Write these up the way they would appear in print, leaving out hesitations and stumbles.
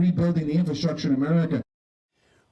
rebuilding the infrastructure in America.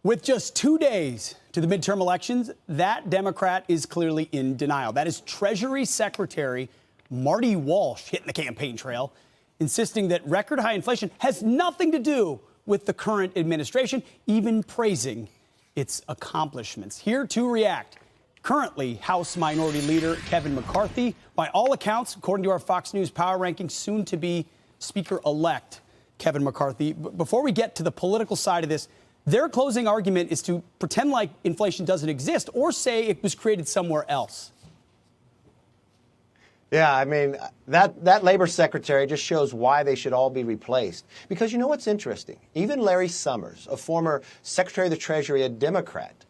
With just 2 days to the midterm elections, that Democrat is clearly in denial. That is Treasury Secretary Marty Walsh hitting the campaign trail, insisting that record high inflation has nothing to do with the current administration, even praising its accomplishments. Here to react, currently House Minority Leader Kevin McCarthy, by all accounts, according to our Fox News power rankings, soon to be Speaker-elect Kevin McCarthy. Before we get to the political side of this, their closing argument is to pretend like inflation doesn't exist or say it was created somewhere else. Yeah, I mean, that Labor Secretary just shows why they should all be replaced. Because you know what's interesting? Even Larry Summers, a former Secretary of the Treasury, a Democrat,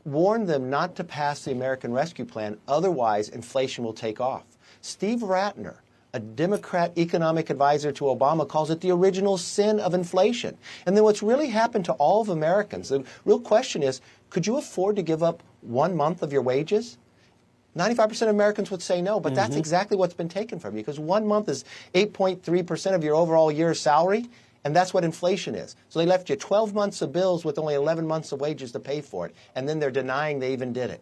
warned them not to pass the American Rescue Plan, otherwise inflation will take off. Steve Ratner, a Democrat economic advisor to Obama, calls it the original sin of inflation. And then what's really happened to all of Americans, the real question is, could you afford to give up 1 month of your wages? 95% of Americans would say no, but that's exactly what's been taken from you, because 1 month is 8.3% of your overall year's salary, and that's what inflation is. So they left you 12 months of bills with only 11 months of wages to pay for it, and then they're denying they even did it.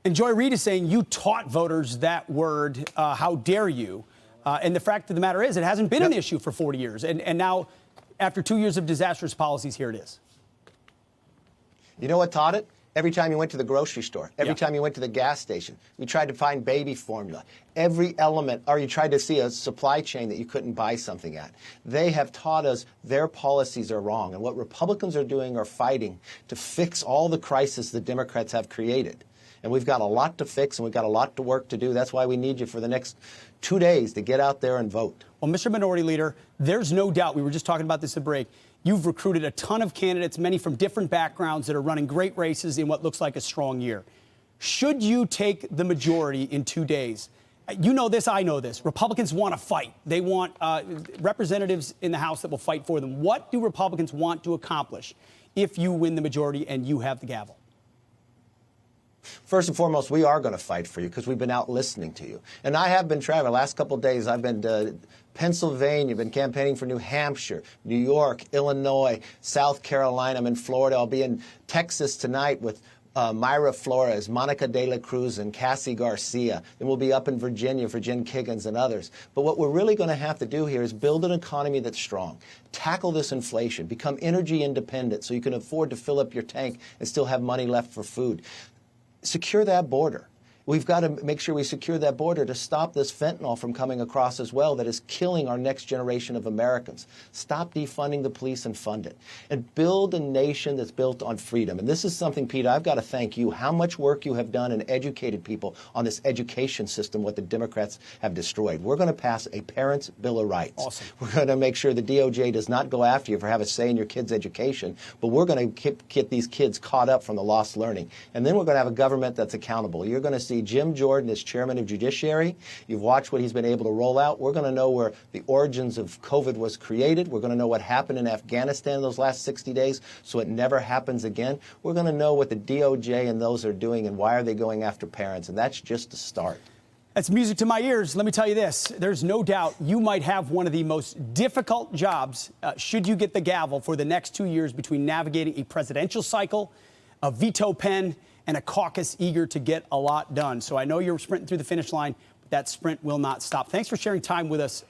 And Joy Reid is saying you taught voters that word, how dare you? And the fact of the matter is it hasn't been an issue for 40 years. And now, after 2 years of disastrous policies, here it is. You know what taught it? Every time you went to the grocery store, every time you went to the gas station, you tried to find baby formula, every element, or you tried to see a supply chain that you couldn't buy something at. They have taught us their policies are wrong. And what Republicans are doing are fighting to fix all the crisis the Democrats have created. And we've got a lot to fix, and we've got a lot of work to do. That's why we need you for the next 2 days to get out there and vote. Well, Mr. Minority Leader, there's no doubt, we were just talking about this at break, you've recruited a ton of candidates, many from different backgrounds that are running great races in what looks like a strong year. Should you take the majority in 2 days? You know this, I know this. Republicans want to fight. They want representatives in the House that will fight for them. What do Republicans want to accomplish if you win the majority and you have the gavel? First and foremost, we are going to fight for you because we've been out listening to you. And I have been traveling. The last couple of days, I've been to Pennsylvania, been campaigning for New Hampshire, New York, Illinois, South Carolina. I'm in Florida. I'll be in Texas tonight with Mayra Flores, Monica De La Cruz, and Cassie Garcia. Then we'll be up in Virginia for Jen Kiggins and others. But what we're really going to have to do here is build an economy that's strong, tackle this inflation, become energy independent so you can afford to fill up your tank and still have money left for food. Secure that border. We've got to make sure we secure that border to stop this fentanyl from coming across as well that is killing our next generation of Americans. Stop defunding the police and fund it. And build a nation that's built on freedom. And this is something, Pete, I've got to thank you, how much work you have done and educated people on this education system, what the Democrats have destroyed. We're going to pass a Parents' Bill of Rights. Awesome. We're going to make sure the DOJ does not go after you for having a say in your kids' education, but we're going to get these kids caught up from the lost learning. And then we're going to have a government that's accountable. You're going to see Jim Jordan as chairman of Judiciary. You've watched what he's been able to roll out. We're going to know where the origins of COVID was created. We're going to know what happened in Afghanistan those last 60 days so it never happens again. We're going to know what the DOJ and those are doing and why are they going after parents. And that's just a start. That's music to my ears. Let me tell you this. There's no doubt you might have one of the most difficult jobs, should you get the gavel, for the next 2 years between navigating a presidential cycle, a veto pen, and a caucus eager to get a lot done. So I know you're sprinting through the finish line, but that sprint will not stop. Thanks for sharing time with us.